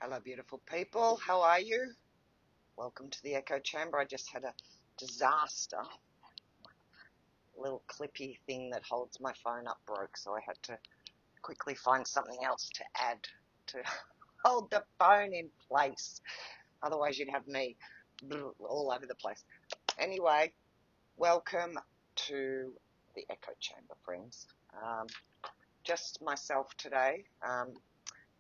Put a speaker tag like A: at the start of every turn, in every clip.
A: Hello, beautiful people. How are you? Welcome to the echo chamber. I just had a disaster. A little clippy thing that holds my phone up broke, so I had to quickly find something else to add to hold the phone in place. Otherwise, you'd have me all over the place. Anyway, welcome to the echo chamber, friends. Just myself today.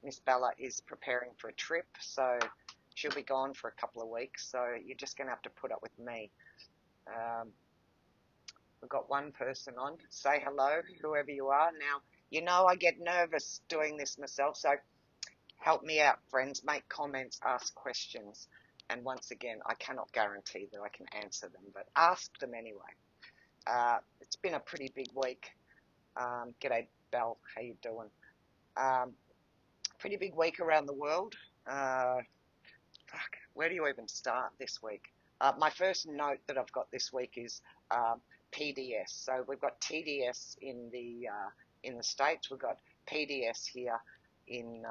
A: Miss Bella is preparing for a trip, so she'll be gone for a couple of weeks, so you're just going to have to put up with me. We've got one person on. Say hello, whoever you are. Now, you know I get nervous doing this myself, so help me out, friends. Make comments, ask questions. And once again, I cannot guarantee that I can answer them, but ask them anyway. It's been a pretty big week. G'day, Belle. How you doing? Pretty big week around the world. Where do you even start this week? My first note that I've got this week is PDS. So we've got TDS in the States. We've got PDS here in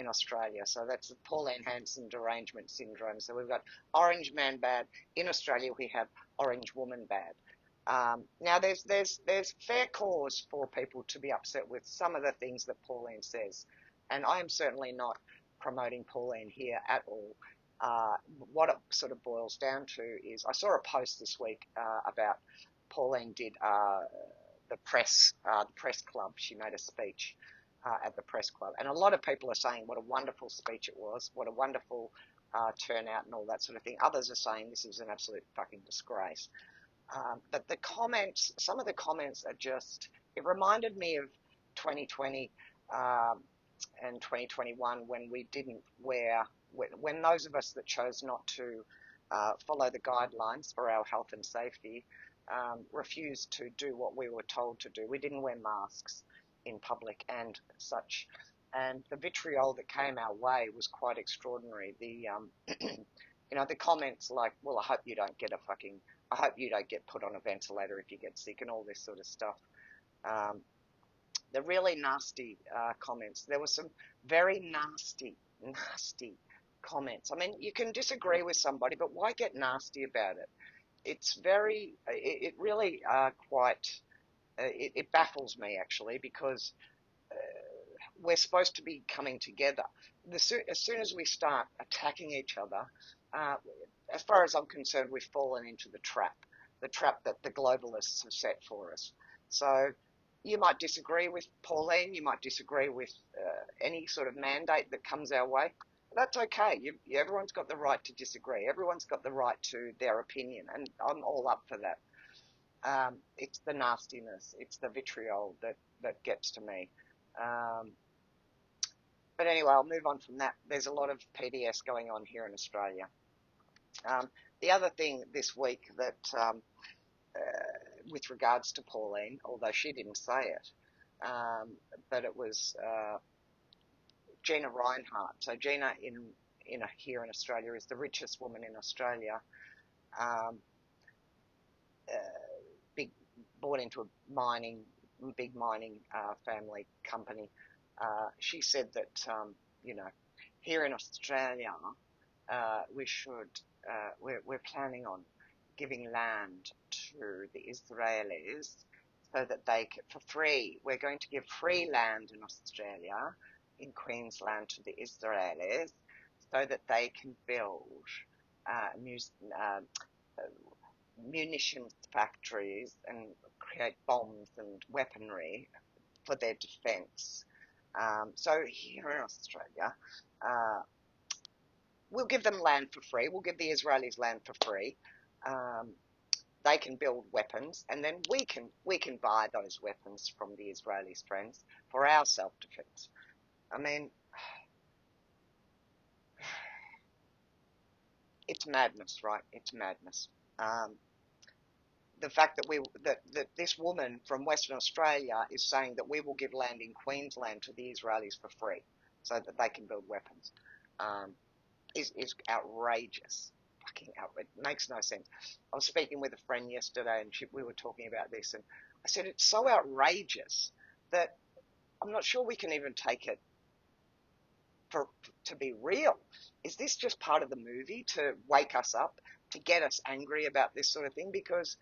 A: Australia. So that's the Pauline Hanson Derangement Syndrome. So we've got Orange Man bad. In Australia, we have Orange Woman bad. Now there's fair cause for people to be upset with some of the things that Pauline says, and I am certainly not promoting Pauline here at all. What it sort of boils down to is I saw a post this week about Pauline did the press club. She made a speech at the press club, and a lot of people are saying what a wonderful speech it was, what a wonderful turnout and all that sort of thing. Others are saying this is an absolute fucking disgrace. But the comments, some of the comments are just, it reminded me of 2020 and 2021 when we didn't wear, when those of us that chose not to follow the guidelines for our health and safety refused to do what we were told to do. We didn't wear masks in public and such. And the vitriol that came our way was quite extraordinary. The comments like, well, I hope you don't get put on a ventilator if you get sick and all this sort of stuff. The really nasty comments. There were some very nasty comments. I mean, you can disagree with somebody, but why get nasty about it? It really it baffles me actually, because we're supposed to be coming together. As soon as we start attacking each other, as far as I'm concerned, we've fallen into the trap that the globalists have set for us. So you might disagree with Pauline, you might disagree with any sort of mandate that comes our way. That's okay. Everyone's got the right to disagree. Everyone's got the right to their opinion, and I'm all up for that. It's the nastiness, it's the vitriol that gets to me. But anyway, I'll move on from that. There's a lot of PDS going on here in Australia. The other thing this week that, with regards to Pauline, although she didn't say it, but it was Gina Rinehart. So Gina here in Australia is the richest woman in Australia. Born into a big mining family company. She said that here in Australia we're planning on giving land to the Israelis so that for free. We're going to give free land in Australia, in Queensland, to the Israelis so that they can build munitions factories and create bombs and weaponry for their defence. So here in Australia, we'll give them land for free. We'll give the Israelis land for free. They can build weapons, and then we can buy those weapons from the Israelis, friends, for our self-defense. I mean, it's madness, right? It's madness. The fact that this woman from Western Australia is saying that we will give land in Queensland to the Israelis for free so that they can build weapons is outrageous. Fucking outrageous. It makes no sense. I was speaking with a friend yesterday and we were talking about this, and I said it's so outrageous that I'm not sure we can even take it to be real? Is this just part of the movie to wake us up, to get us angry about this sort of thing? Because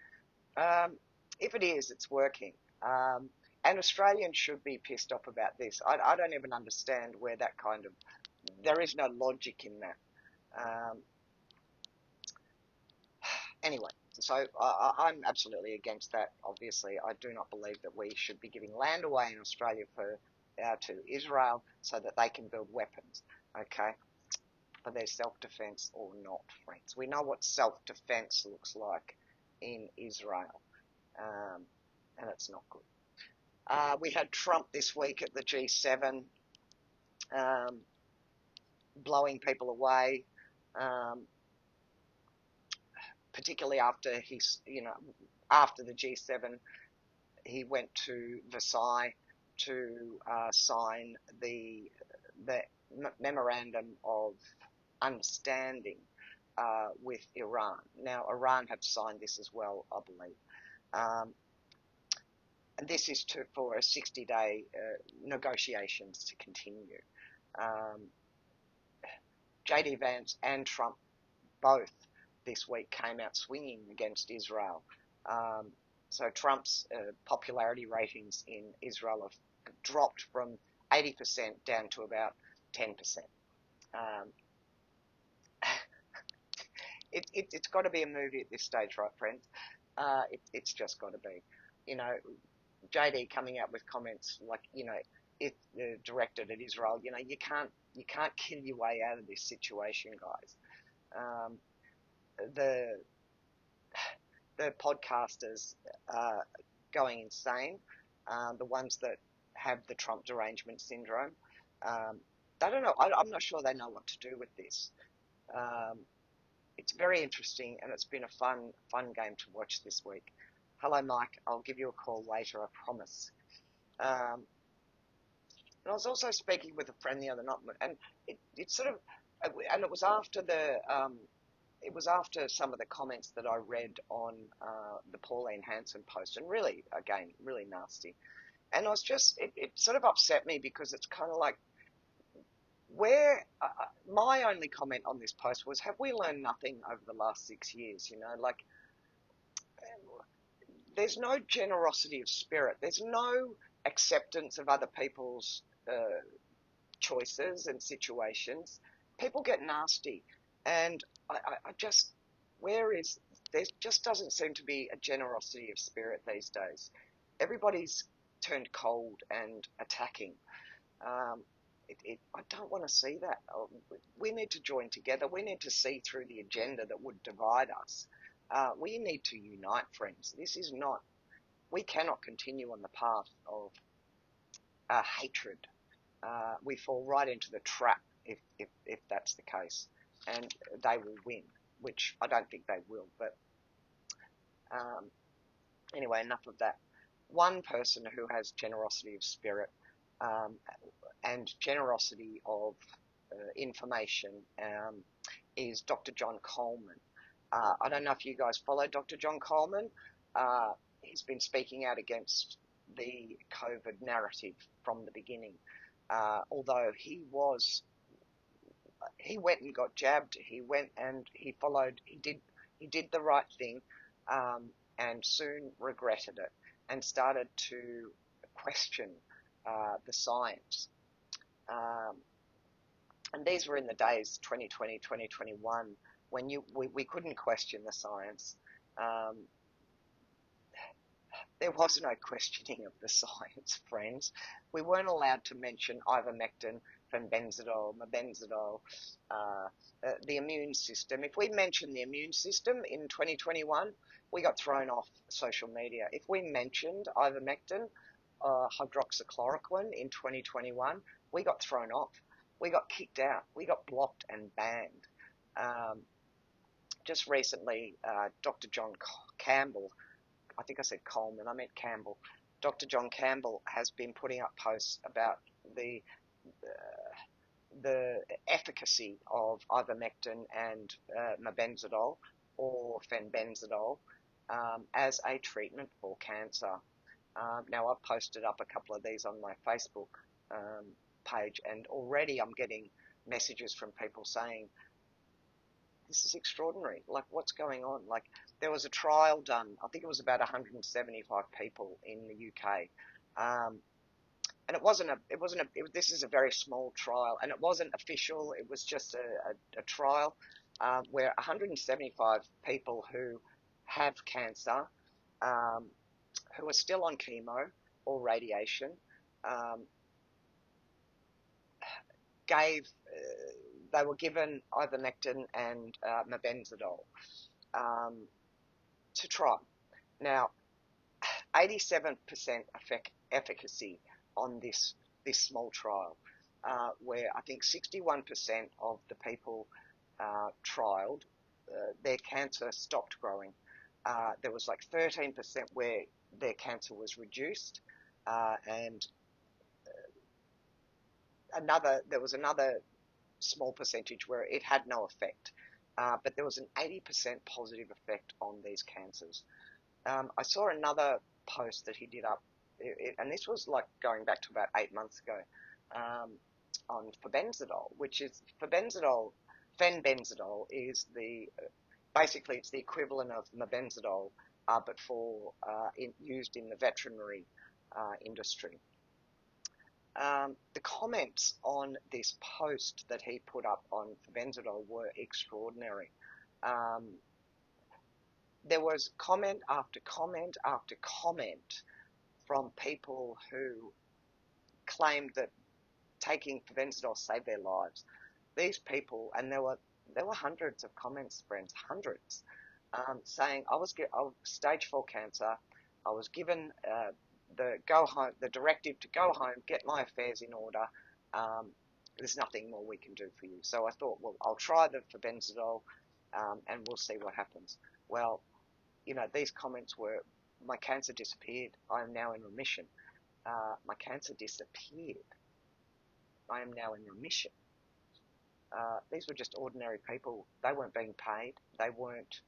A: if it is, it's working. And Australians should be pissed off about this. I don't even understand where that kind of, there is no logic in that. Anyway, so I'm absolutely against that. Obviously, I do not believe that we should be giving land away in Australia to Israel so that they can build weapons, okay, for their self-defense or not, friends. We know what self-defense looks like in Israel, and it's not good. We had Trump this week at the G7, blowing people away, particularly after after the G7, he went to Versailles to sign the memorandum of understanding with Iran. Now, Iran have signed this as well, I believe. And this is for a 60-day negotiations to continue. JD Vance and Trump both this week came out swinging against Israel. So Trump's popularity ratings in Israel have dropped from 80% down to about 10%. It's got to be a movie at this stage, right, friends? It's just got to be. JD coming out with comments like, if directed at Israel, you can't kill your way out of this situation, guys. The podcasters are going insane. The ones that have the Trump derangement syndrome, they don't know. I'm not sure they know what to do with this. It's very interesting, and it's been a fun game to watch this week. Hello, Mike. I'll give you a call later, I promise. And I was also speaking with a friend the other night, and it sort of, and it was after it was after some of the comments that I read on the Pauline Hanson post, and really, again, really nasty. And I was just, it sort of upset me because it's kind of like, my only comment on this post was, have we learned nothing over the last 6 years? Like, there's no generosity of spirit. There's no acceptance of other people's choices and situations. People get nasty. And I just, there just doesn't seem to be a generosity of spirit these days. Everybody's turned cold and attacking. I don't want to see that. We need to join together. We need to see through the agenda that would divide us. We need to unite, friends. We cannot continue on the path of hatred. We fall right into the trap if that's the case, and they will win, which I don't think they will. But anyway, enough of that. One person who has generosity of spirit and generosity of information is Dr. John Coleman. I don't know if you guys follow Dr. John Coleman. He's been speaking out against the COVID narrative from the beginning. Although he went and got jabbed. He went and he did the right thing, and soon regretted it and started to question the science. And these were in the days 2020, 2021, when we couldn't question the science. There was no questioning of the science, friends. We weren't allowed to mention ivermectin, fenbenzidol, mebenzidol, the immune system. If we mentioned the immune system in 2021, we got thrown off social media. If we mentioned ivermectin, hydroxychloroquine in 2021, we got thrown off. We got kicked out. We got blocked and banned. Just recently, Dr. John Campbell, I think I said Coleman, I meant Campbell. Dr. John Campbell has been putting up posts about the efficacy of ivermectin and mebenzidol or fenbenzidol as a treatment for cancer. Now, I've posted up a couple of these on my Facebook, page, and already I'm getting messages from people saying, this is extraordinary. Like, what's going on? Like, there was a trial done. I think it was about 175 people in the UK. And this is a very small trial, and it wasn't official. It was just a trial where 175 people who have cancer, who are still on chemo or radiation, they were given ivermectin and mebendazole to try. Now, 87% efficacy on this small trial, where I think 61% of the people trialed, their cancer stopped growing. There was like 13% where their cancer was reduced, and there was another small percentage where it had no effect. But there was an 80% positive effect on these cancers. I saw another post that he did up, and this was like going back to about 8 months ago, on fenbendazole, which is fenbendazole is basically it's the equivalent of mebendazole, but used in the veterinary industry. The comments on this post that he put up on fenbendazole were extraordinary. There was comment after comment after comment from people who claimed that taking fenbendazole saved their lives. These people, and there were hundreds of comments, friends, hundreds, saying I was stage 4 cancer. I was given the directive to go home, get my affairs in order. There's nothing more we can do for you. So I thought, well, I'll try the fenbendazole, and we'll see what happens. Well, these comments were, my cancer disappeared. I am now in remission. My cancer disappeared. I am now in remission. These were just ordinary people. They weren't being paid. They weren't.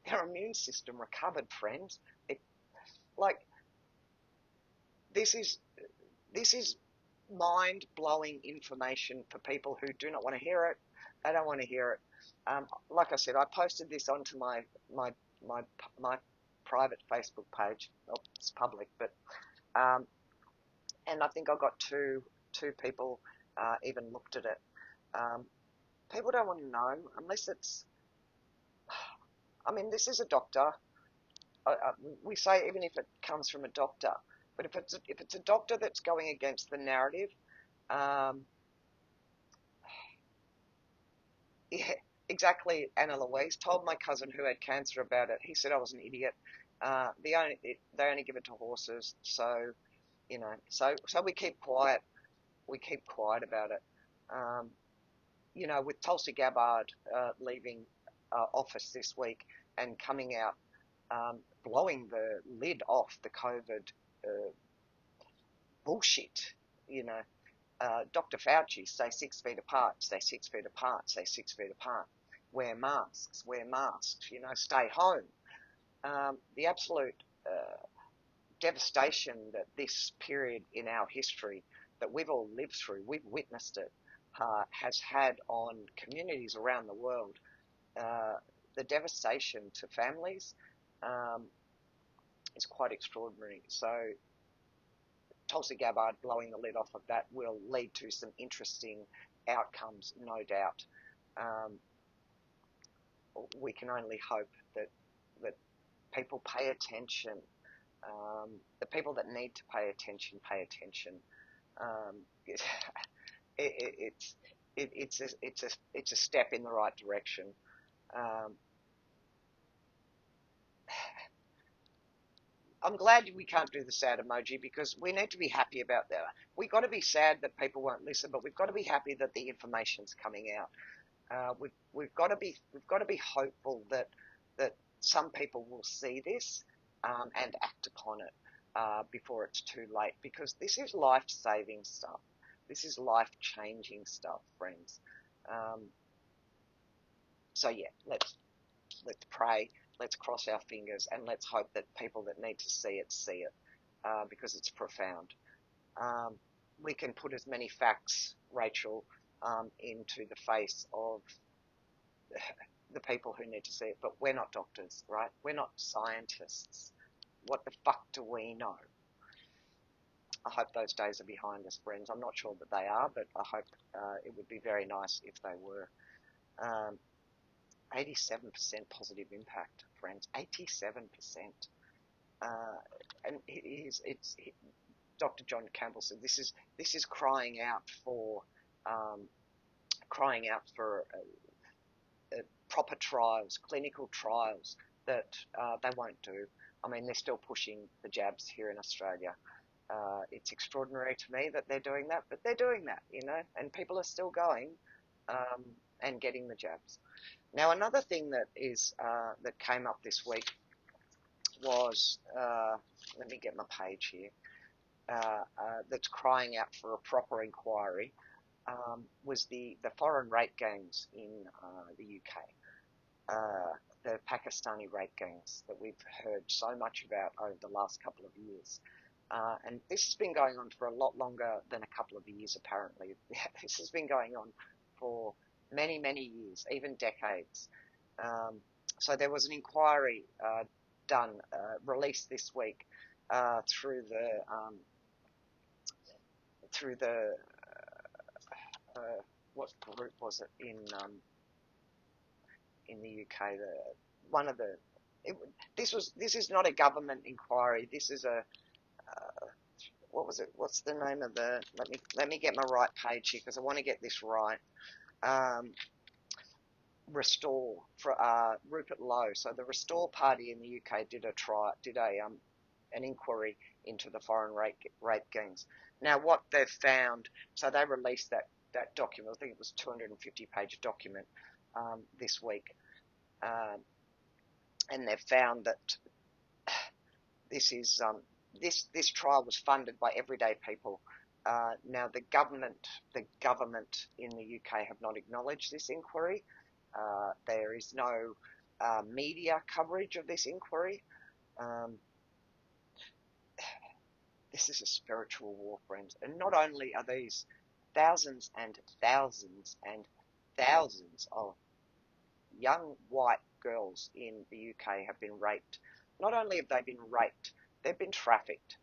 A: Their immune system recovered, friends. This is mind-blowing information for people who do not want to hear it. They don't want to hear it. Like I said, I posted this onto my private Facebook page. Well, it's public, but and I think I got two people even looked at it. People don't want to know unless it's. I mean, this is a doctor. We say even if it comes from a doctor, but if it's a doctor that's going against the narrative, yeah, exactly. Anna Louise told my cousin who had cancer about it. He said I was an idiot. They only give it to horses, so so we keep quiet. We keep quiet about it. With Tulsi Gabbard leaving office this week and coming out, blowing the lid off the COVID bullshit. Dr. Fauci, stay 6 feet apart, stay 6 feet apart, stay 6 feet apart. Wear masks, stay home. The absolute devastation that this period in our history that we've all lived through, we've witnessed it, has had on communities around the world. The devastation to families is quite extraordinary. So Tulsi Gabbard blowing the lid off of that will lead to some interesting outcomes, no doubt. We can only hope that people pay attention. The people that need to pay attention pay attention. It's a step in the right direction. I'm glad we can't do the sad emoji because we need to be happy about that. We've got to be sad that people won't listen, but we've got to be happy that the information's coming out. We've got to be hopeful that some people will see this and act upon it before it's too late, because this is life-saving stuff. This is life-changing stuff, friends. So yeah, let's pray. Let's cross our fingers and let's hope that people that need to see it, because it's profound. we can put as many facts, Rachel, into the face of the people who need to see it, but we're not doctors, right? We're not scientists. What the fuck do we know? I hope those days are behind us, friends. I'm not sure that they are, but I hope it would be very nice if they were. 87% positive impact, friends. 87%. And Dr. John Campbell said this is crying out for proper trials, clinical trials that they won't do. I mean, they're still pushing the jabs here in Australia. It's extraordinary to me that they're doing that, but they're doing that, and people are still going and getting the jabs. Now, another thing that came up this week was, let me get my page here, that's crying out for a proper inquiry, was the foreign rape gangs in the UK, the Pakistani rape gangs that we've heard so much about over the last couple of years. And this has been going on for a lot longer than a couple of years, apparently. This has been going on for many, many years, even decades. So there was an inquiry released this week through the what group was it in the UK? This is not a government inquiry. This is a what was it? What's the name of the? Let me get my right page here because I want to get this right. Restore for Rupert Lowe. So the Restore Party in the UK did an inquiry into the foreign rape gangs. Now what they've found, so they released that document. I think it was 250-page document this week, and they've found that this trial was funded by everyday people. Now the government in the UK have not acknowledged this inquiry. There is no media coverage of this inquiry. This is a spiritual war, friends. And not only are these thousands and thousands and thousands of young white girls in the UK have been raped. Not only have they been raped, they've been trafficked.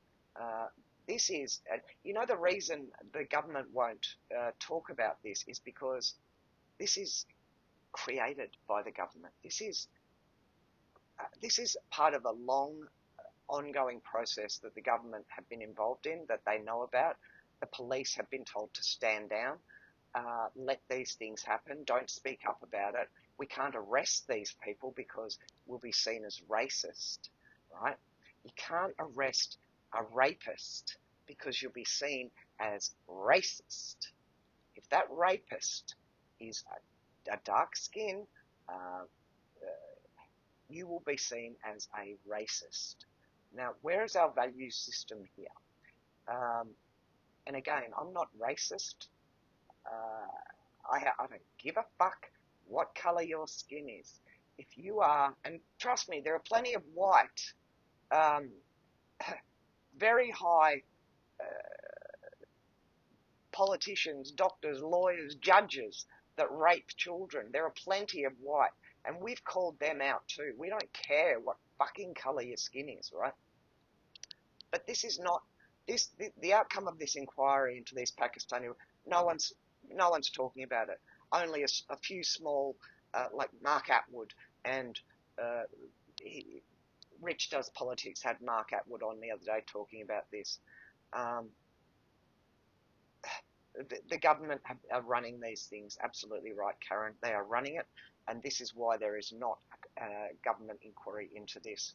A: This is, the reason the government won't talk about this is because this is created by the government. This is part of a long, ongoing process that the government have been involved in, that they know about. The police have been told to stand down, let these things happen, don't speak up about it. We can't arrest these people because we'll be seen as racist, right? You can't arrest a rapist because you'll be seen as racist. If that rapist is a dark skin, you will be seen as a racist. Now, where is our value system here? And again, I'm not racist. I don't give a fuck what colour your skin is. If you are, and trust me, there are plenty of white, very high politicians, doctors, lawyers, judges that rape children. There are plenty of white, and we've called them out too. We don't care what fucking colour your skin is, right? But this is not the outcome of this inquiry into these Pakistani. No one's talking about it. Only a few small, like Mark Atwood and Rich Does Politics had Mark Atwood on the other day talking about this. The government are running these things. Absolutely right, Karen. They are running it, and this is why there is not a government inquiry into this.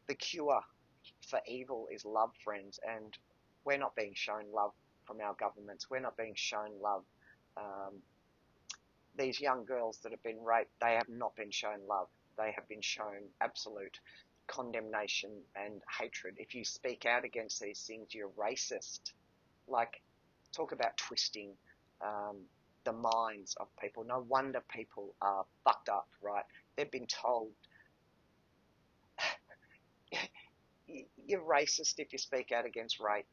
A: The cure for evil is love, friends, and we're not being shown love from our governments. We're not being shown love. These young girls that have been raped, they have not been shown love. They have been shown absolute condemnation and hatred. If you speak out against these things, you're racist. Like, talk about twisting the minds of people. No wonder people are fucked up, right? They've been told, you're racist if you speak out against rape.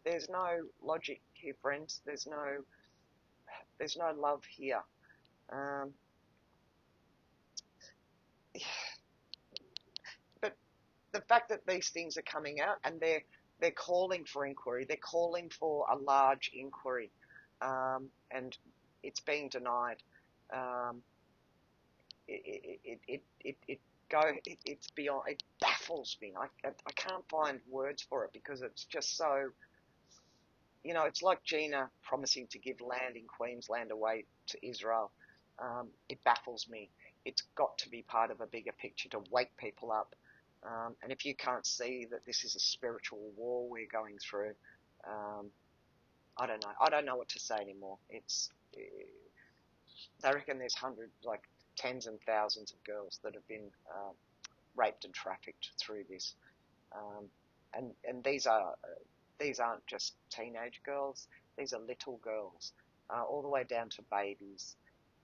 A: There's no logic here, friends. There's no love here. Um, but the fact that these things are coming out and they're calling for inquiry, they're calling for a large inquiry, and it's being denied. Um, it's beyond. It baffles me. I can't find words for it because it's just so. It's like Gina promising to give land in Queensland away to Israel. It baffles me. It's got to be part of a bigger picture to wake people up. And if you can't see that this is a spiritual war we're going through, I don't know. I don't know what to say anymore. They reckon there's tens and thousands of girls that have been raped and trafficked through this. And these aren't just teenage girls. These are little girls, all the way down to babies.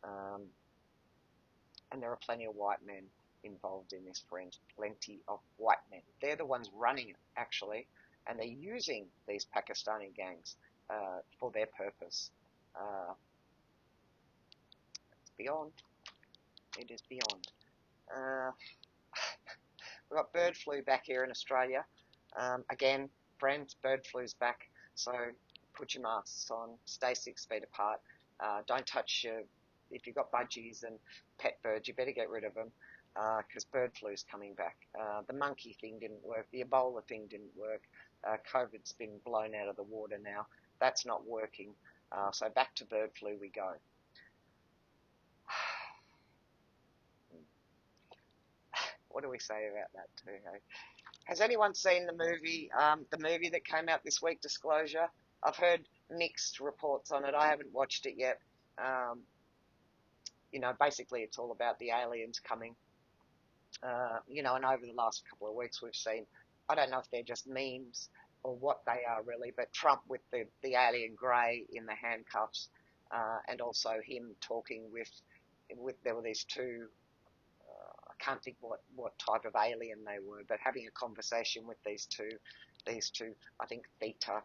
A: And there are plenty of white men involved in this, friend. Plenty of white men. They're the ones running it, actually, and they're using these Pakistani gangs for their purpose. It's beyond. It is beyond. We've got bird flu back here in Australia. Again, friends, bird flu's back, so put your masks on, stay 6 feet apart, don't touch if you've got budgies and pet birds, you better get rid of them, because bird flu's coming back. The monkey thing didn't work, the Ebola thing didn't work, COVID's been blown out of the water now, that's not working, so back to bird flu we go. What do we say about that too, hey? Has anyone seen the movie that came out this week, Disclosure? I've heard mixed reports on it. I haven't watched it yet. Basically it's all about the aliens coming. And over the last couple of weeks we've seen, I don't know if they're just memes or what they are really, but Trump with the alien grey in the handcuffs, and also him talking with there were these two, I can't think what type of alien they were, but having a conversation with these two, I think Theta,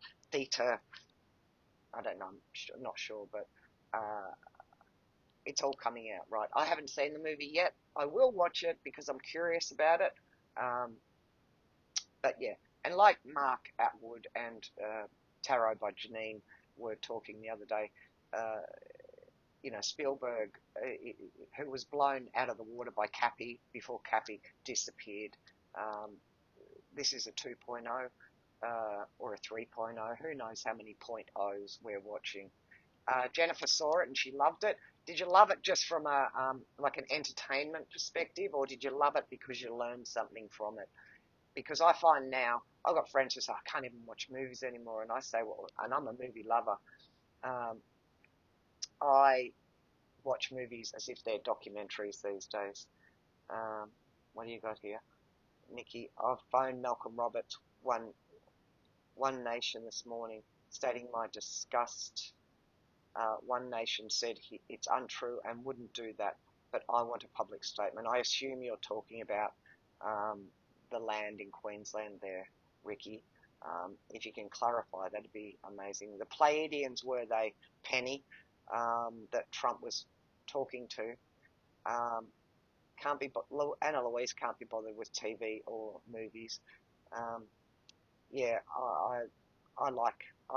A: I don't know, I'm not sure, but it's all coming out, right? I haven't seen the movie yet. I will watch it because I'm curious about it. But yeah, and like Mark Atwood and Tarot by Janine were talking the other day, Spielberg, who was blown out of the water by Cappy before Cappy disappeared. This is a 2.0 or a 3.0. Who knows how many .0s we're watching. Jennifer saw it and she loved it. Did you love it just from an entertainment perspective, or did you love it because you learned something from it? Because I find now, I've got friends who say, I can't even watch movies anymore, and I say, well, and I'm a movie lover. I watch movies as if they're documentaries these days. What do you got here? Nikki, I've phoned Malcolm Roberts, One Nation this morning, stating my disgust. One Nation said it's untrue and wouldn't do that, but I want a public statement. I assume you're talking about the land in Queensland there, Ricky. If you can clarify, that'd be amazing. The Pleiadians were they, Penny, that Trump was talking to. Anna Louise can't be bothered with TV or movies. I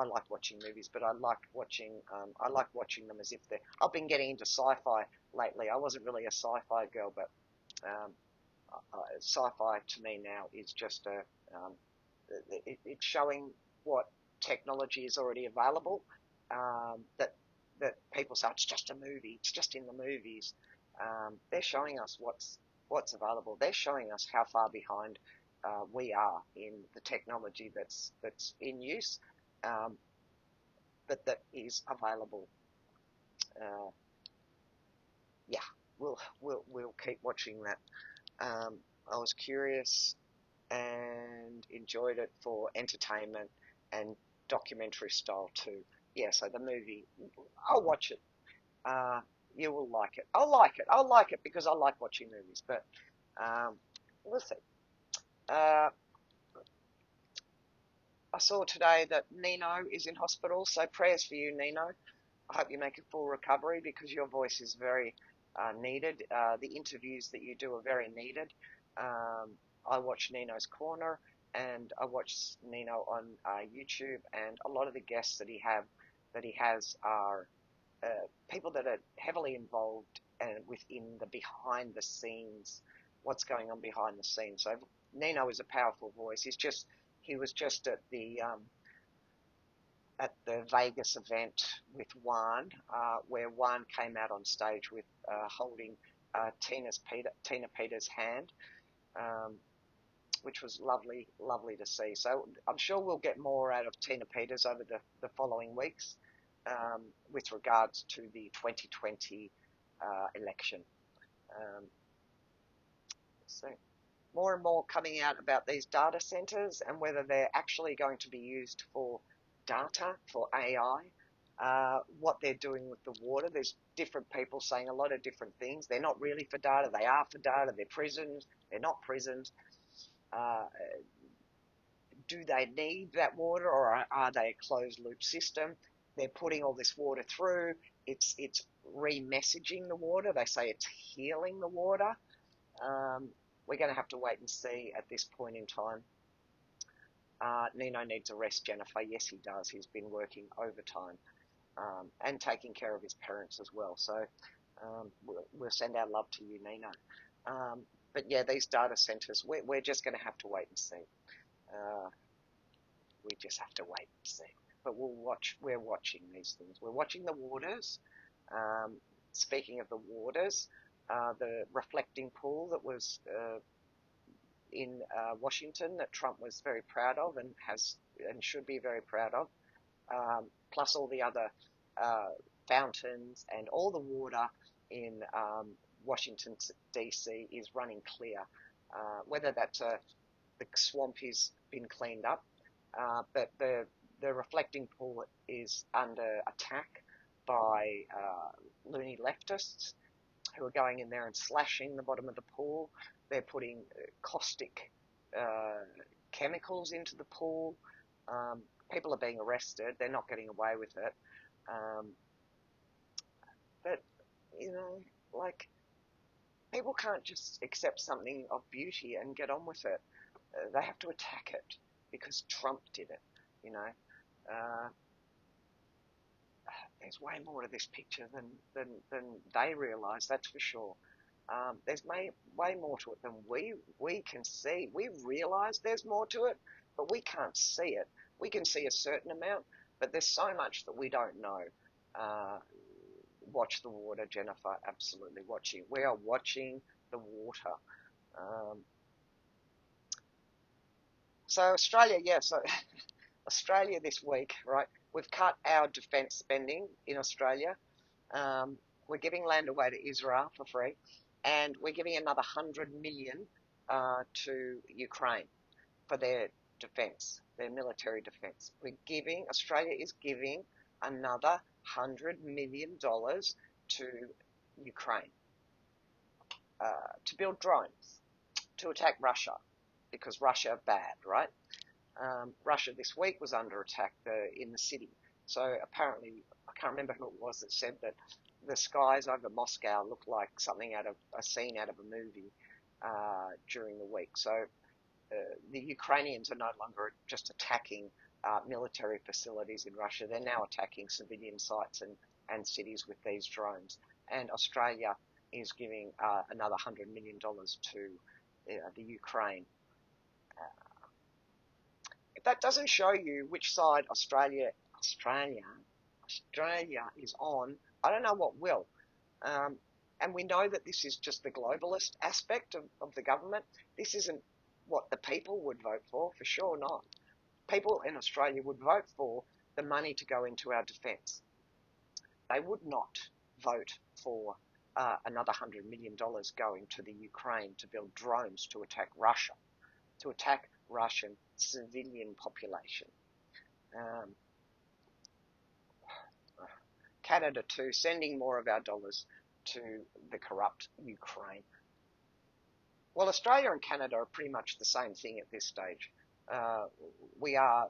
A: like watching movies, but I like watching them as if they're. I've been getting into sci-fi lately. I wasn't really a sci-fi girl, but sci-fi to me now is just it's showing what technology is already available. That people say it's just a movie, it's just in the movies. They're showing us what's available. They're showing us how far behind we are in the technology that's in use, but that is available. We'll keep watching that. I was curious and enjoyed it for entertainment and documentary style too. Yeah, so the movie, I'll watch it. You will like it. I'll like it because I like watching movies, but we'll see. I saw today that Nino is in hospital, so prayers for you, Nino. I hope you make a full recovery because your voice is very needed. The interviews that you do are very needed. I watch Nino's Corner and I watch Nino on YouTube, and a lot of the guests that he has are people that are heavily involved within the behind the scenes, what's going on behind the scenes. So Nino is a powerful voice. He was just at the Vegas event with Juan, where Juan came out on stage with holding Tina Peters' hand, which was lovely, lovely to see. So I'm sure we'll get more out of Tina Peters over the following weeks with regards to the 2020 election. So more and more coming out about these data centers and whether they're actually going to be used for data, for AI, what they're doing with the water. There's different people saying a lot of different things. They're not really for data. They are for data. They're prisons. They're not prisons. Do they need that water, or are they a closed loop system? They're putting all this water through. It's re-messaging the water. They say it's healing the water. We're going to have to wait and see at this point in time. Nino needs a rest, Jennifer. Yes, he does. He's been working overtime and taking care of his parents as well. So we'll send our love to you, Nino. But yeah, these data centers, we're just going to have to wait and see. We just have to wait and see. But we're watching these things. We're watching the waters. Speaking of the waters, the reflecting pool that was in Washington that Trump was very proud of and should be very proud of, plus all the other fountains and all the water in Washington DC is running clear. Whether that's the swamp has been cleaned up, but the reflecting pool is under attack by loony leftists who are going in there and slashing the bottom of the pool. They're putting caustic chemicals into the pool. People are being arrested. They're not getting away with it. But, like, people can't just accept something of beauty and get on with it. They have to attack it because Trump did it, There's way more to this picture than they realise, that's for sure. There's way more to it than we can see. We realise there's more to it, but we can't see it. We can see a certain amount, but there's so much that we don't know. Watch the water, Jennifer. Absolutely watching. We are watching the water. So Australia, so Australia this week, right? We've cut our defence spending in Australia. We're giving land away to Israel for free, and we're giving another 100 million to Ukraine for their defence, their military defence. Australia is giving another $100 million to Ukraine to build drones to attack Russia, because Russia bad, right? Russia this week was under attack in the city. So apparently, I can't remember who it was that said that the skies over Moscow looked like something out of a scene out of a movie during the week. So the Ukrainians are no longer just attacking military facilities in Russia. They're now attacking civilian sites and cities with these drones. And Australia is giving another $100 million to the Ukraine. If that doesn't show you which side Australia is on, I don't know what will. And we know that this is just the globalist aspect of the government. This isn't what the people would vote for sure not. People in Australia would vote for the money to go into our defence. They would not vote for another $100 million going to the Ukraine to build drones to attack Russia, to attack Russian civilian population. Canada too, sending more of our dollars to the corrupt Ukraine. Well, Australia and Canada are pretty much the same thing at this stage. Uh, we are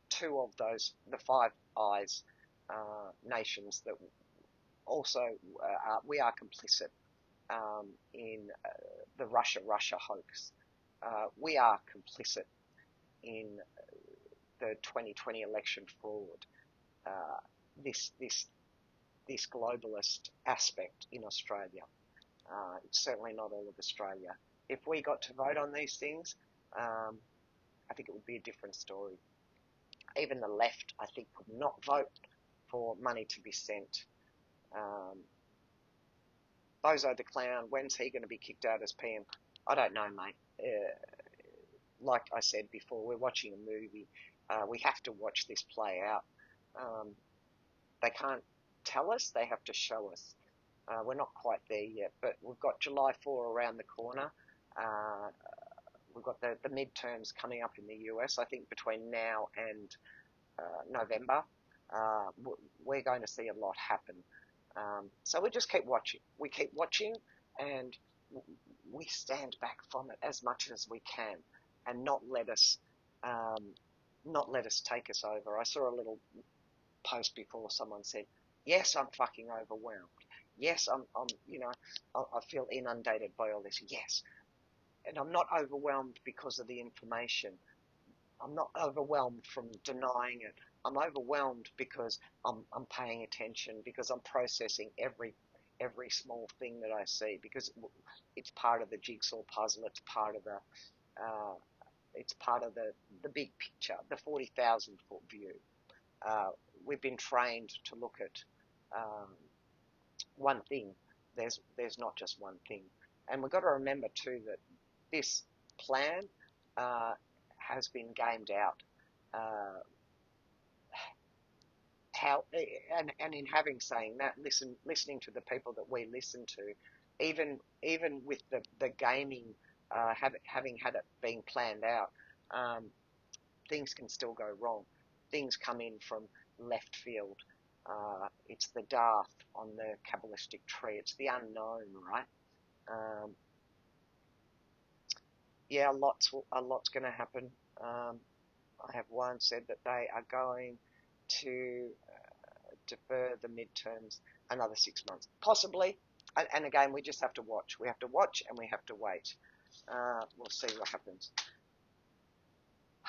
A: two of those, the Five Eyes nations that also we are complicit in the Russia hoax. We are complicit in the 2020 election fraud. Uh, this this this globalist aspect in Australia. It's certainly not all of Australia. If we got to vote on these things, I think it would be a different story. Even the left, I think, would not vote for money to be sent. Um, Bozo the Clown, when's he going to be kicked out as PM? I don't know, mate. Like I said before, we're watching a movie. We have to watch this play out. They can't tell us, they have to show us. We're not quite there yet, but we've got July 4 around the corner. Uh, we've got the midterms coming up in the US, I think between now and November. We're going to see a lot happen. So we just keep watching. We keep watching and we stand back from it as much as we can and not let us take us over. I saw a little post before someone said, yes, I'm fucking overwhelmed. Yes, I feel inundated by all this. Yes. And I'm not overwhelmed because of the information. I'm not overwhelmed from denying it. I'm overwhelmed because I'm paying attention, because I'm processing every small thing that I see, because it's part of the jigsaw puzzle. It's part of the big picture, the 40,000 foot view. We've been trained to look at one thing. There's not just one thing, and we've got to remember too that this plan has been gamed out. How and in having saying that, listening to the people that we listen to, even with the gaming, having had it being planned out, things can still go wrong. Things come in from left field. It's the Darth on the Kabbalistic tree. It's the unknown, right? Yeah, a lot's going to happen. I have one said that they are going to defer the midterms another 6 months, possibly. And again, we just have to watch. We have to watch and we have to wait. We'll see what happens.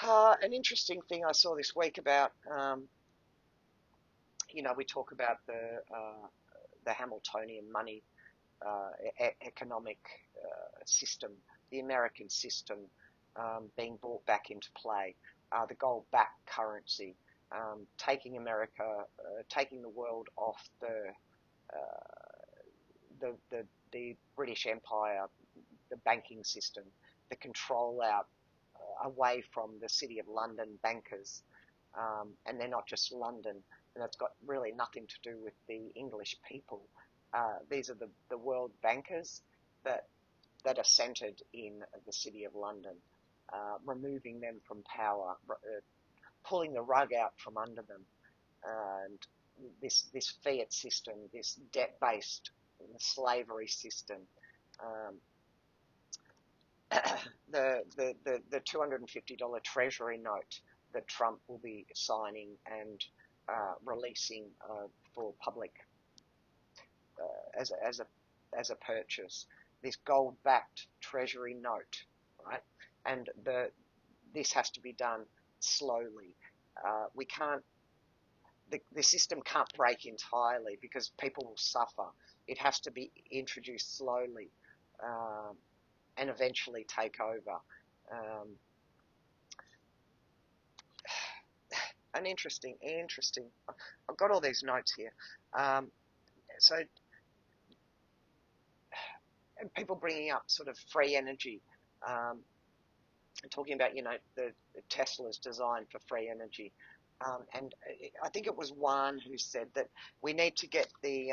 A: An interesting thing I saw this week about, we talk about the Hamiltonian money economic system, the American system being brought back into play, the gold-backed currency, taking America, taking the world off the British Empire, the banking system, the control out away from the City of London bankers, and they're not just London, and it's got really nothing to do with the English people. These are the world bankers that are centred in the City of London, removing them from power, pulling the rug out from under them, and this fiat system, this debt-based slavery system, the $250 Treasury note that Trump will be signing and releasing for public as a purchase, this gold-backed Treasury note, right? And this has to be done slowly. We can't. The system can't break entirely because people will suffer. It has to be introduced slowly and eventually take over. An interesting. I've got all these notes here. So, and people bringing up sort of free energy, talking about the Tesla's designed for free energy. And I think it was Juan who said that we need to get the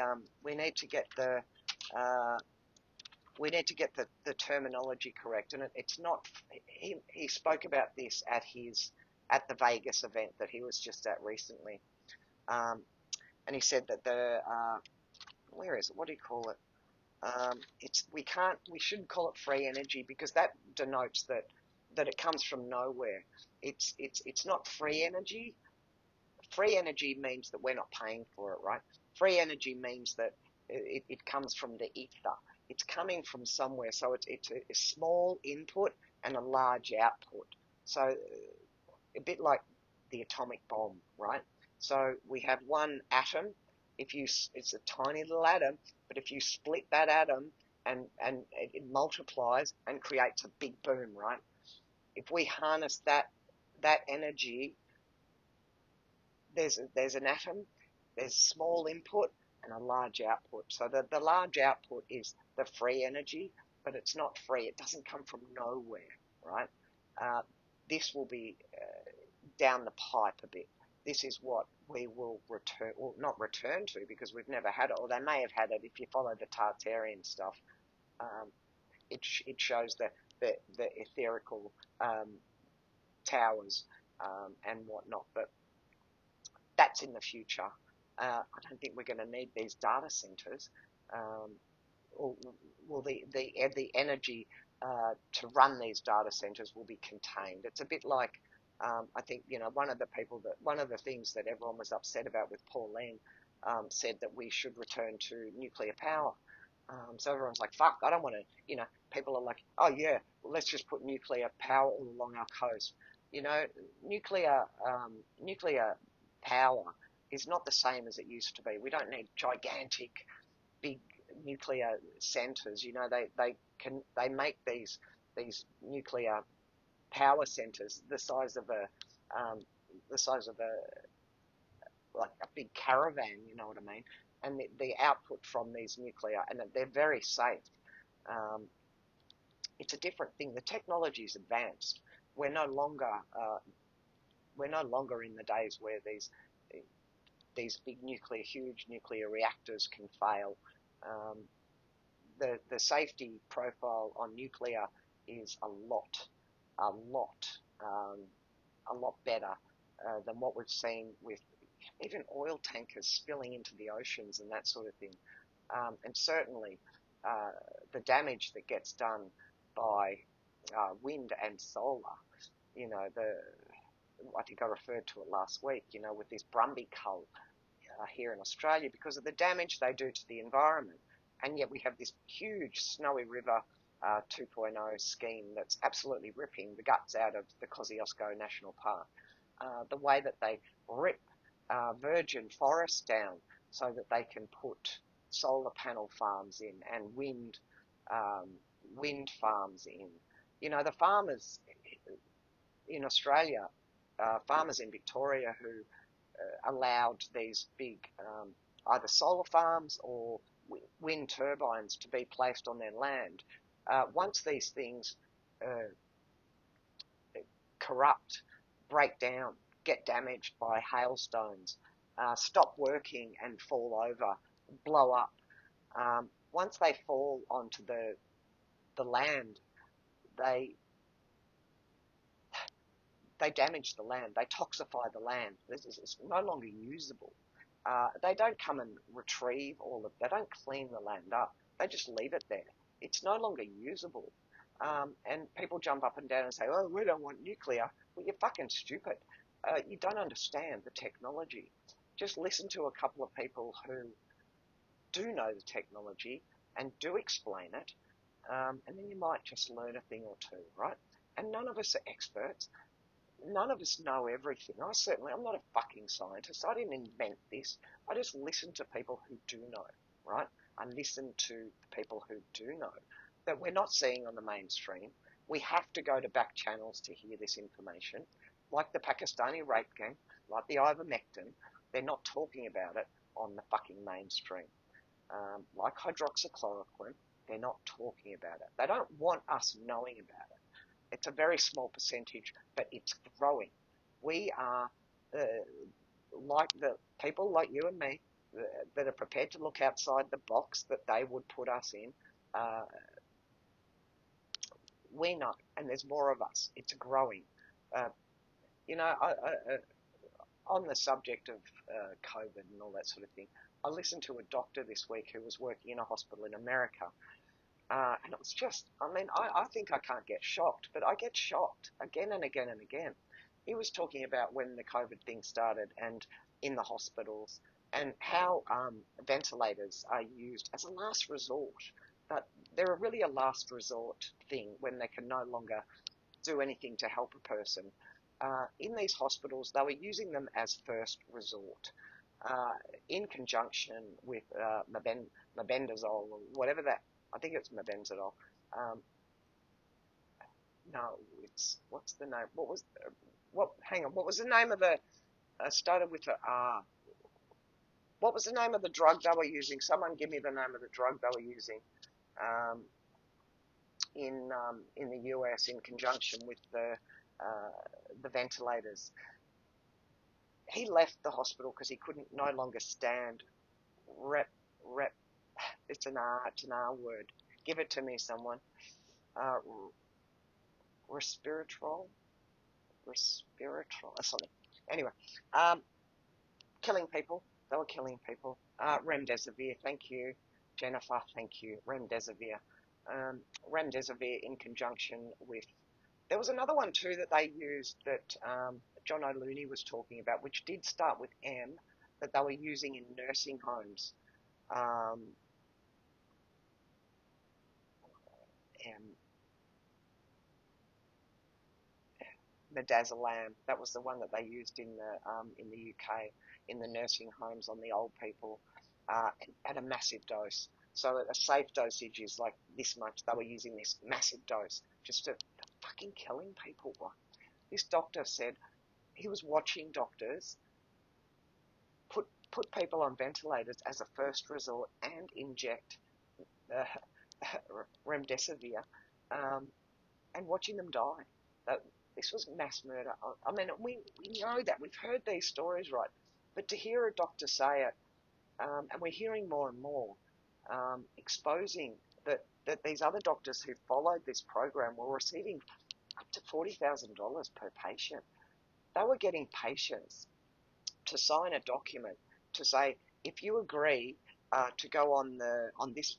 A: terminology correct, and it's not. He spoke about this at the Vegas event that he was just at recently, and he said that where is it? What do you call it? We shouldn't call it free energy because that denotes that it comes from nowhere. It's not free energy. Free energy means that we're not paying for it, right? Free energy means that it comes from the ether. It's coming from somewhere. So it's a small input and a large output. So a bit like the atomic bomb, right? So we have one atom. It's a tiny little atom, but if you split that atom and it multiplies and creates a big boom, right? If we harness that energy, there's an atom, there's small input and a large output. So the large output is the free energy, but it's not free. It doesn't come from nowhere, right? This will be down the pipe a bit. This is what we will return, or not return to, because we've never had it, or they may have had it if you follow the Tartarian stuff. It shows the etherical towers and whatnot, but that's in the future. I don't think we're going to need these data centers, or the energy to run these data centers will be contained. It's a bit like I think one of the things that everyone was upset about with Pauline said that we should return to nuclear power. So everyone's like, fuck, I don't want to, people are like, oh yeah, well, let's just put nuclear power all along our coast. Nuclear power is not the same as it used to be. We don't need gigantic, big nuclear centers. They make these nuclear power centers the size of like a big caravan. You know what I mean? And the output from these nuclear, and they're very safe. It's a different thing. The technology's advanced. We're no longer in the days where these big huge nuclear reactors can fail. The safety profile on nuclear is a lot better than what we've seen with even oil tankers spilling into the oceans and that sort of thing. And certainly the damage that gets done by wind and solar. I think I referred to it last week. With this Brumby cull here in Australia, because of the damage they do to the environment, and yet we have this huge Snowy River 2.0 scheme that's absolutely ripping the guts out of the Kosciuszko National Park. The way that they rip virgin forest down so that they can put solar panel farms in and wind farms in. The farmers in Australia, farmers in Victoria who allowed these big either solar farms or wind turbines to be placed on their land. Once these things corrupt, break down, get damaged by hailstones, stop working and fall over, blow up, once they fall onto the land, they damage the land, they toxify the land. It's no longer usable. They don't come and retrieve they don't clean the land up. They just leave it there. It's no longer usable. And people jump up and down and say, oh, we don't want nuclear. Well, you're fucking stupid. You don't understand the technology. Just listen to a couple of people who do know the technology and do explain it, and then you might just learn a thing or two, right? And none of us are experts. None of us know everything. I'm not a fucking scientist. I didn't invent this. I just listen to people who do know, right? I listen to people who do know that we're not seeing on the mainstream. We have to go to back channels to hear this information, like the Pakistani rape gang, like the ivermectin. They're not talking about it on the fucking mainstream. Like hydroxychloroquine, they're not talking about it. They don't want us knowing about it. It's a very small percentage, but it's growing. We are like the people like you and me that are prepared to look outside the box that they would put us in. We know, and there's more of us. It's growing. On the subject of COVID and all that sort of thing, I listened to a doctor this week who was working in a hospital in America. And it was just, I mean, I think I can't get shocked, but I get shocked again and again and again. He was talking about when the COVID thing started and in the hospitals and how ventilators are used as a last resort. But they're really a last resort thing when they can no longer do anything to help a person. In these hospitals, they were using them as first resort uh, in conjunction with mebendazole or whatever that, I think it's mebendazole. Um, no, what's the name? Hang on, what was the name of started with a R. What was the name of the drug they were using? Someone give me the name of the drug they were using um, in the US in conjunction with the ventilators. He left the hospital because he couldn't no longer stand rep rep. It's an R word. Give it to me, someone. Uh, Respiratrol, or something. Anyway, um, killing people. They were killing people. Remdesivir, thank you. Jennifer, thank you. Remdesivir. Remdesivir in conjunction with. There was another one too that they used that John O'Looney was talking about, which did start with M, that they were using in nursing homes. Um, M, midazolam. That was the one that they used in the UK in the nursing homes on the old people at a massive dose. So a safe dosage is like this much. They were using this massive dose just to fucking killing people. This doctor said he was watching doctors put people on ventilators as a first resort and inject uh, remdesivir and watching them die. That this was mass murder. I mean, we know that. We've heard these stories, right? But to hear a doctor say it, and we're hearing more and more, exposing that these other doctors who followed this program were receiving up to $40,000 per patient. They were getting patients to sign a document to say, if you agree to go on this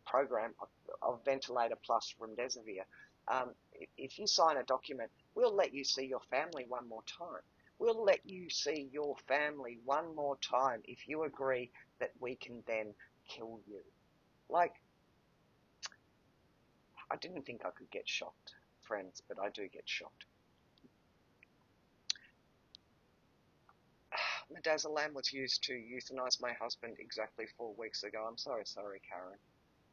A: program of ventilator plus remdesivir, if you sign a document, we'll let you see your family one more time. We'll let you see your family one more time if you agree that we can then kill you. Like, I didn't think I could get shocked, friends, but I do get shocked. Midazolam was used to euthanize my husband exactly 4 weeks ago. I'm so sorry, Karen.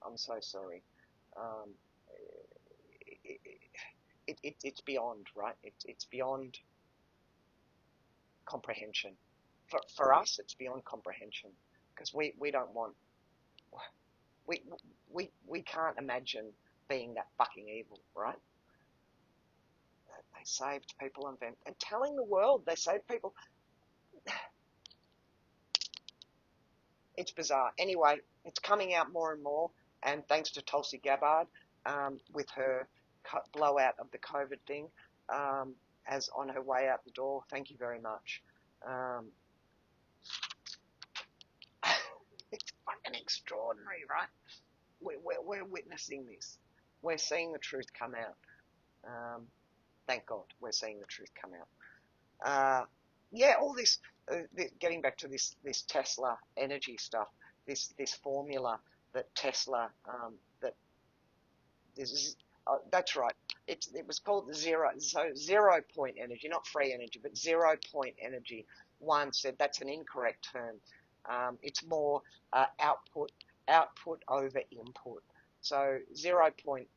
A: I'm so sorry. Um, it's beyond, right? It's beyond comprehension. For us, it's beyond comprehension because we don't want we we can't imagine being that fucking evil, right? They saved people and telling the world they saved people. It's bizarre. Anyway, it's coming out more and more, and thanks to Tulsi Gabbard with her blowout of the COVID thing, as on her way out the door. Thank you very much. Um, it's fucking extraordinary, right? We're witnessing this. We're seeing the truth come out. Thank God we're seeing the truth come out. Yeah, all this, getting back to this Tesla energy stuff, this formula that Tesla, that is, that's right. It was called the 0 point energy, not free energy, but 0 point energy. One said that's an incorrect term. It's more output over input. So 0 point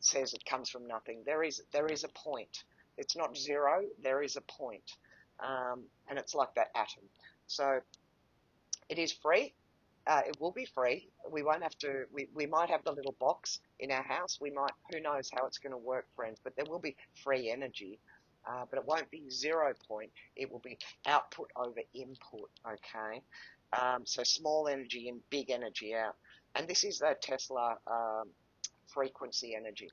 A: says it comes from nothing. There is a point. It's not zero. There is a point, and it's like that atom. So it is free. It will be free. We won't have to. We might have the little box in our house. We might. Who knows how it's going to work, friends? But there will be free energy. But it won't be 0 point. It will be output over input. Okay. So small energy in, big energy out. And this is the Tesla frequency energy.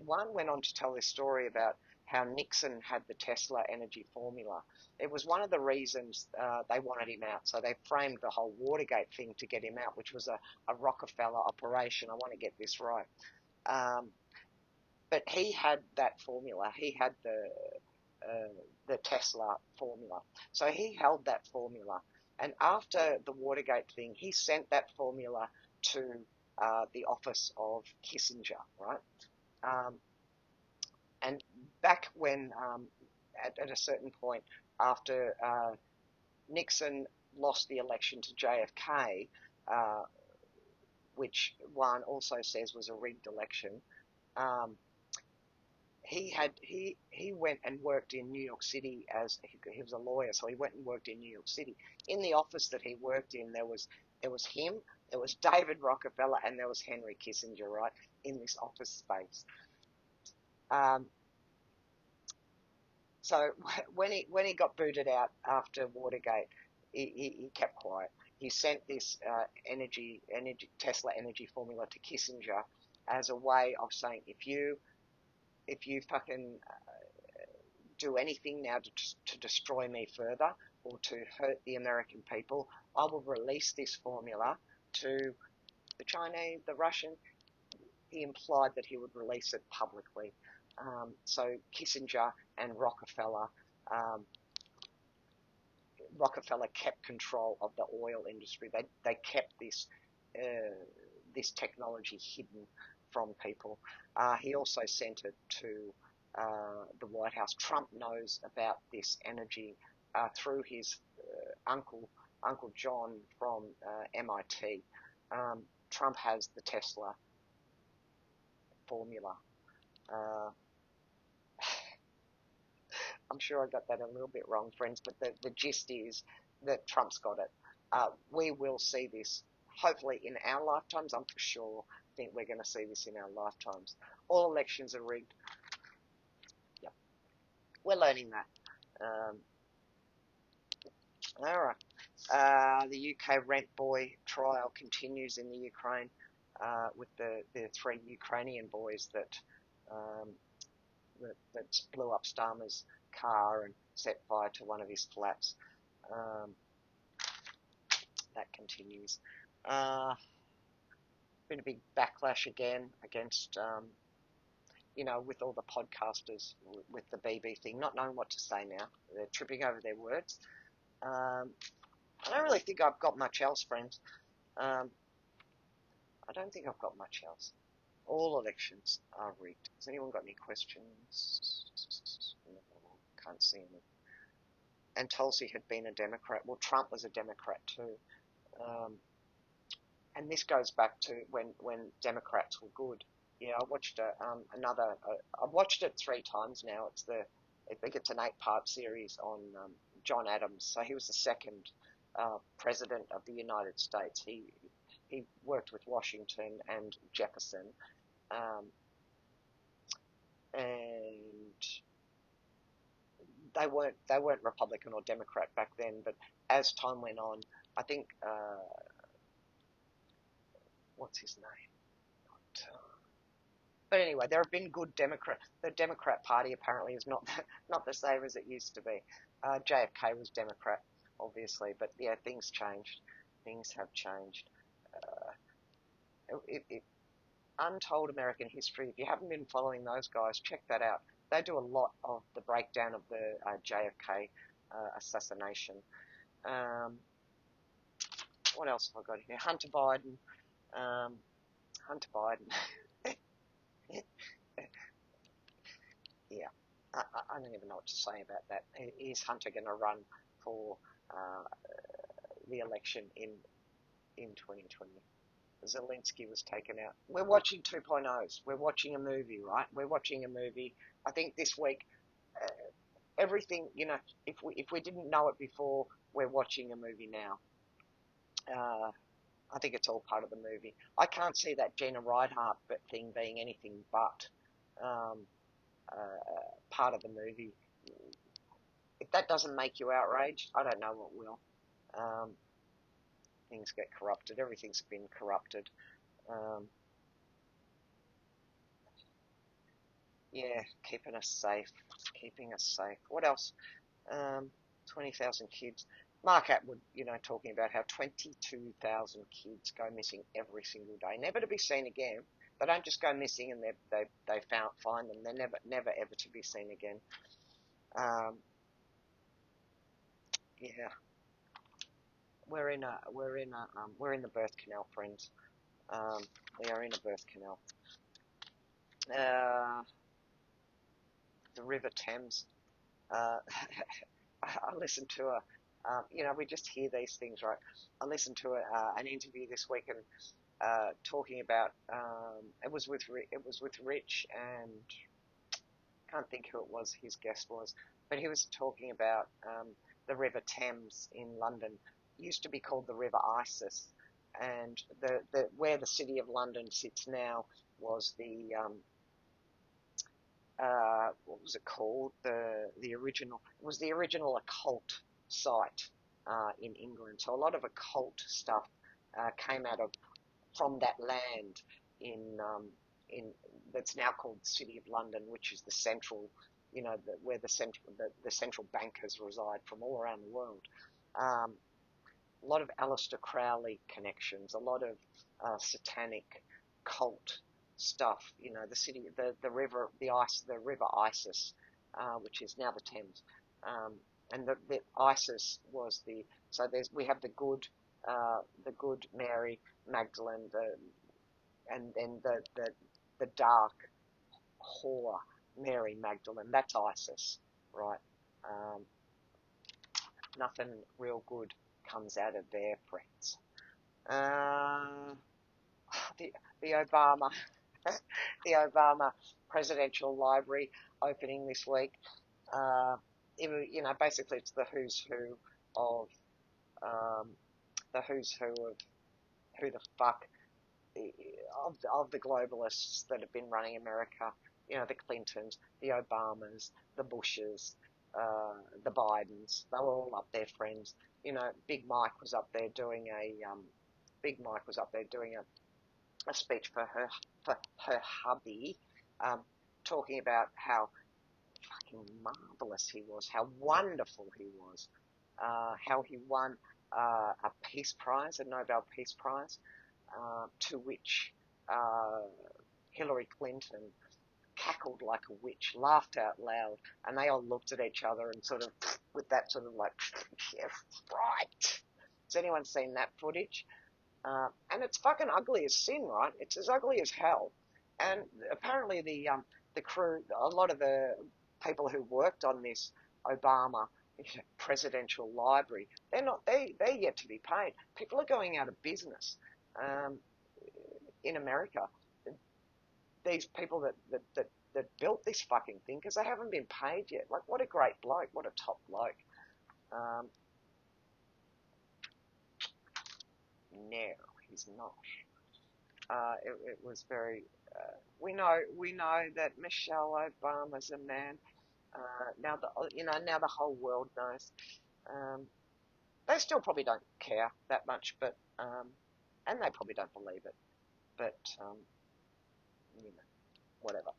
A: One went on to tell this story about how Nixon had the Tesla energy formula. It was one of the reasons they wanted him out. So they framed the whole Watergate thing to get him out, which was a Rockefeller operation. I want to get this right. But he had that formula. He had the Tesla formula. So he held that formula. And after the Watergate thing, he sent that formula to the office of Kissinger, right? And back when, at a certain point, after Nixon lost the election to JFK, which one also says was a rigged election, he went and worked in New York City as he was a lawyer, so he went and worked in New York City. In the office that he worked in, there was him, there was David Rockefeller, and there was Henry Kissinger, right, in this office space. So when he got booted out after Watergate, he kept quiet. He sent this Tesla energy formula to Kissinger as a way of saying, if you fucking do anything now to destroy me further or to hurt the American people, I will release this formula to the Chinese, the Russian. He implied that he would release it publicly. So Kissinger and Rockefeller kept control of the oil industry. They kept this technology hidden from people. He also sent it to the White House. Trump knows about this energy through his Uncle John from MIT. Trump has the Tesla formula. I'm sure I got that a little bit wrong, friends, but the gist is that Trump's got it. We will see this, hopefully, in our lifetimes. I'm for sure think we're going to see this in our lifetimes. All elections are rigged. Yep. We're learning that. All right. The UK rent boy trial continues in the Ukraine with the 3 Ukrainian boys that blew up Starmer's car and set fire to one of his flats. That continues. Been a big backlash again against, with all the podcasters with the BB thing, not knowing what to say now. They're tripping over their words. I don't really think I've got much else, friends. I don't think I've got much else. All elections are rigged. Has anyone got any questions? No, can't see any. And Tulsi had been a Democrat. Well, Trump was a Democrat too. And this goes back to when Democrats were good. Yeah, I watched I've watched it 3 times now. I think it's an 8-part series on John Adams. So he was the second president of the United States. He worked with Washington and Jefferson, and they weren't Republican or Democrat back then. But as time went on, I think what's his name? But anyway, there have been good Democrats. The Democrat Party apparently is not the same as it used to be. JFK was Democrat, obviously, but yeah, things changed. Things have changed. Untold American History. If you haven't been following those guys, check that out. They do a lot of the breakdown of the JFK assassination. What else have I got here? Hunter Biden. Yeah, I don't even know what to say about that. Is Hunter going to run for the election in 2020? Zelensky was taken out. We're watching 2.0s. We're watching a movie, right? We're watching a movie. I think this week, everything, if we didn't know it before, we're watching a movie now. I think it's all part of the movie. I can't see that Gina Rinehart thing being anything but part of the movie. If that doesn't make you outraged, I don't know what will. Things get corrupted. Everything's been corrupted. Yeah, keeping us safe. What else? 20,000 kids. Mark Atwood, talking about how 22,000 kids go missing every single day, never to be seen again. They don't just go missing and they find them. They're never ever to be seen again. Um, yeah, we're in the birth canal, friends. Um, we are in a birth canal. Uh, the River Thames. Uh, I listened to we just hear these things, right? I listened to an interview this week and talking about it was with Rich and can't think who it was. His guest was, but he was talking about the River Thames in London. It used to be called the River Isis, and the where the city of London sits now was the what was it called? The original it was the original occult site in England. So a lot of occult stuff came out of from that land in that's now called the City of London, which is the central, where the central bankers reside from all around the world. Um, a lot of Aleister Crowley connections, a lot of satanic cult stuff. The city, the river, the river Isis, which is now the Thames, um, and the Isis was the so there's we have the good Mary Magdalene, and then the dark whore Mary Magdalene. That's Isis, right? Um, Nothing real good comes out of there, friends. Uh, the the Obama the Obama Presidential Library opening this week. Uh, Basically it's the who's who of um, who the fuck of the globalists that have been running America. The Clintons, the Obamas, the Bushes, the Bidens. They were all up there, friends. Big Mike was up there doing a speech for her hubby, um, talking about how fucking marvelous he was, how wonderful he was, how he won a Peace Prize, a Nobel Peace Prize, to which uh, Hillary Clinton cackled like a witch, laughed out loud, and they all looked at each other and sort of, with that sort of like, yeah, right. Has anyone seen that footage? And it's fucking ugly as sin, right? It's as ugly as hell. And apparently the crew, a lot of the people who worked on this Obama presidential library, they're yet to be paid. People are going out of business um, in America. These people that built this fucking thing, because they haven't been paid yet. Like, what a great bloke, what a top bloke. Um, no, he's not. It was very. We know that Michelle Obama's a man. Now the whole world knows. Um, they still probably don't care that much, but and they probably don't believe it. But whatever.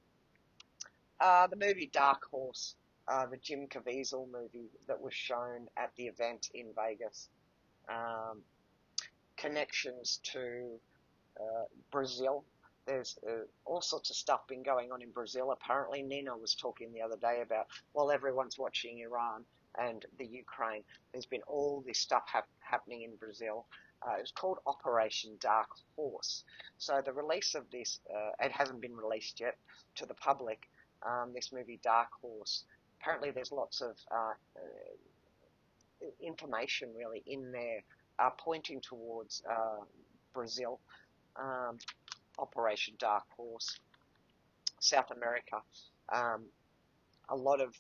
A: The movie Dark Horse, the Jim Caviezel movie that was shown at the event in Vegas, um, connections to Brazil. There's all sorts of stuff been going on in Brazil. Apparently, Nina was talking the other day about while everyone's watching Iran and the Ukraine, there's been all this stuff happening in Brazil. It's called Operation Dark Horse. So the release of this, it hasn't been released yet to the public. This movie Dark Horse. Apparently, there's lots of information really in there pointing towards Brazil. Um, Operation Dark Horse, South America. Um, a lot of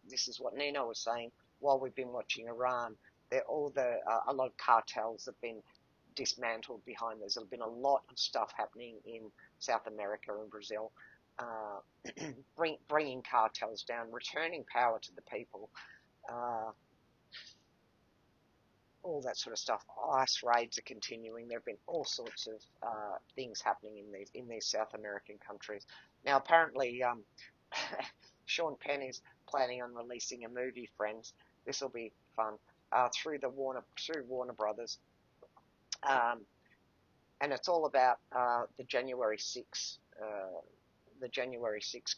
A: this is what Nino was saying. While we've been watching Iran, a lot of cartels have been dismantled behind this. There's been a lot of stuff happening in South America and Brazil, bringing cartels down, returning power to the people. All that sort of stuff. ICE raids are continuing. There have been all sorts of things happening in these South American countries. Now, apparently, Sean Penn is planning on releasing a movie, friends. This will be fun, through Warner Brothers, um, and it's all about the January 6th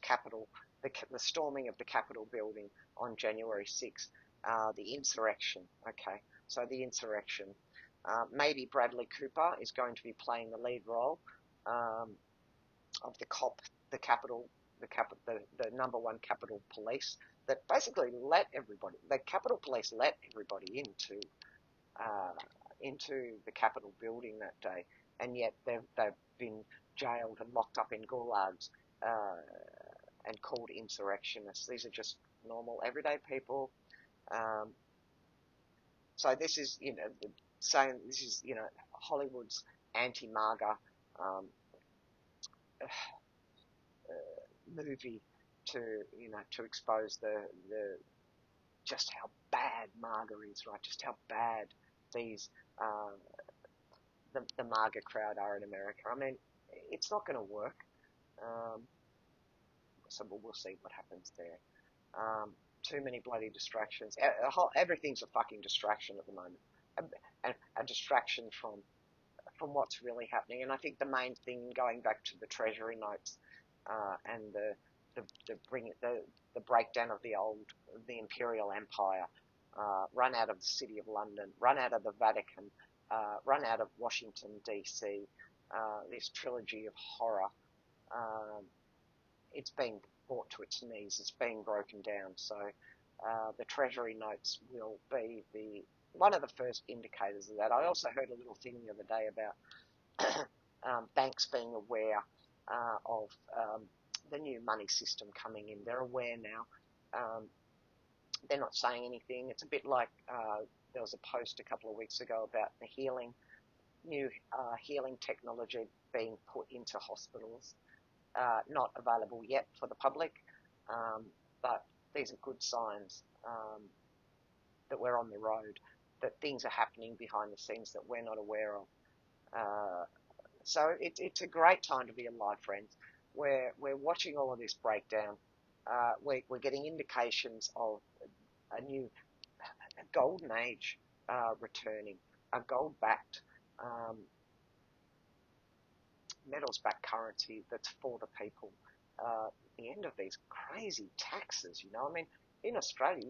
A: Capitol, the storming of the Capitol building on January 6th, the insurrection. Okay, so the insurrection. Maybe Bradley Cooper is going to be playing the lead role, of the cop, the Capitol, the number one Capitol Police that basically the Capitol Police let everybody into the Capitol building that day, and yet they've been jailed and locked up in gulags, and called insurrectionists. These are just normal, everyday people. Um, so this is, saying this is, Hollywood's anti-MAGA, um, movie to, to expose the just how bad MAGA is, right? Just how bad these the MAGA crowd are in America. I mean, it's not going to work. Um, so we'll see what happens there. Too many bloody distractions. Everything's a fucking distraction at the moment, a distraction from what's really happening. And I think the main thing, going back to the Treasury notes, and the breakdown of the imperial empire, run out of the City of London, run out of the Vatican, run out of Washington DC. This trilogy of horror, it's being brought to its knees. It's being broken down. So the Treasury notes will be one of the first indicators of that. I also heard a little thing the other day about banks being aware of the new money system coming in. They're aware now. They're not saying anything. It's a bit like there was a post a couple of weeks ago about the new healing technology being put into hospitals. Not available yet for the public, but these are good signs that we're on the road, that things are happening behind the scenes that we're not aware of. So it's a great time to be alive, friends. We're watching all of this breakdown. We're getting indications of a golden age returning, a gold-backed, metals-backed currency that's for the people. The end of these crazy taxes, I mean, in Australia,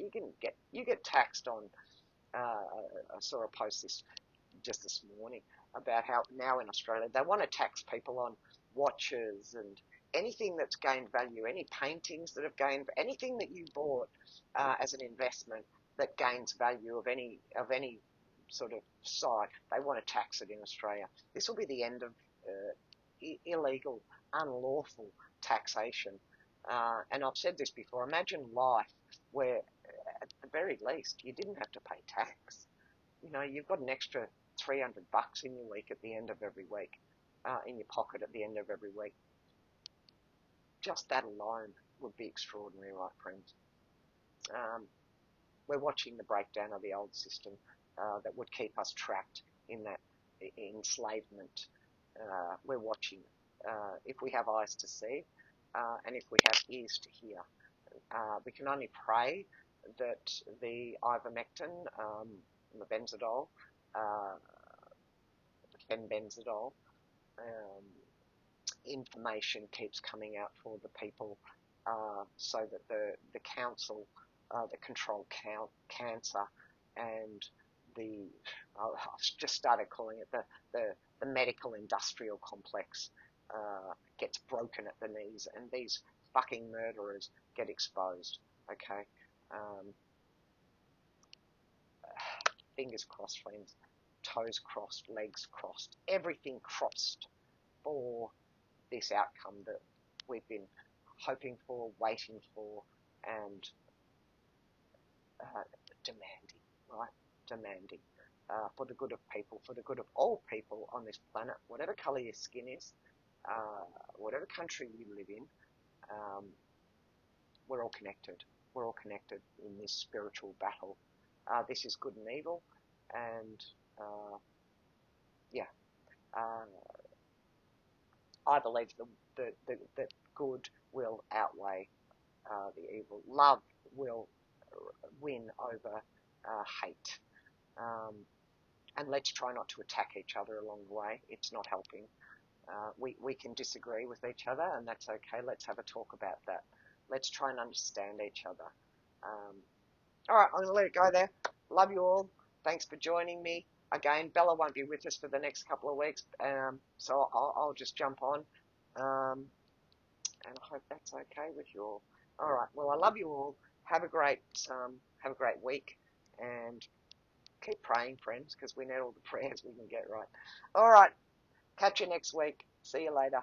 A: you get taxed on. I saw a post just this morning about how now in Australia they want to tax people on watches and anything that's gained value, any paintings that have gained, anything that you bought as an investment that gains value of any sort of site. They want to tax it in Australia. This will be the end of illegal, unlawful taxation. And I've said this before. Imagine life where, at the very least, you didn't have to pay tax. You've got an extra $300 in your week at the end of every week, in your pocket at the end of every week. Just that alone would be extraordinary, right, friends? We're watching the breakdown of the old system that would keep us trapped in that enslavement. We're watching it. If we have eyes to see, and if we have ears to hear, we can only pray that the ivermectin, the benzodol, the fenbenzodol, information keeps coming out for the people, so that the council that control cancer and I've just started calling it the medical industrial complex, gets broken at the knees, and these fucking murderers get exposed. Okay, fingers crossed, friends, toes crossed, legs crossed, everything crossed for this outcome that we've been hoping for, waiting for, and demanding, right? Demanding. For the good of people, for the good of all people on this planet, whatever colour your skin is, whatever country you live in, we're all connected. We're all connected in this spiritual battle. This is good and evil, and I believe that good will outweigh the evil. Love will win over hate. And let's try not to attack each other along the way. It's not helping. We can disagree with each other, and that's okay. Let's have a talk about that. Let's try and understand each other. All right, I'm going to let it go there. Love you all. Thanks for joining me. Again, Bella won't be with us for the next couple of weeks, so I'll just jump on. And I hope that's okay with you all. All right, well, I love you all. Have a great week, and keep praying, friends, because we need all the prayers we can get right. All right, catch you next week. See you later.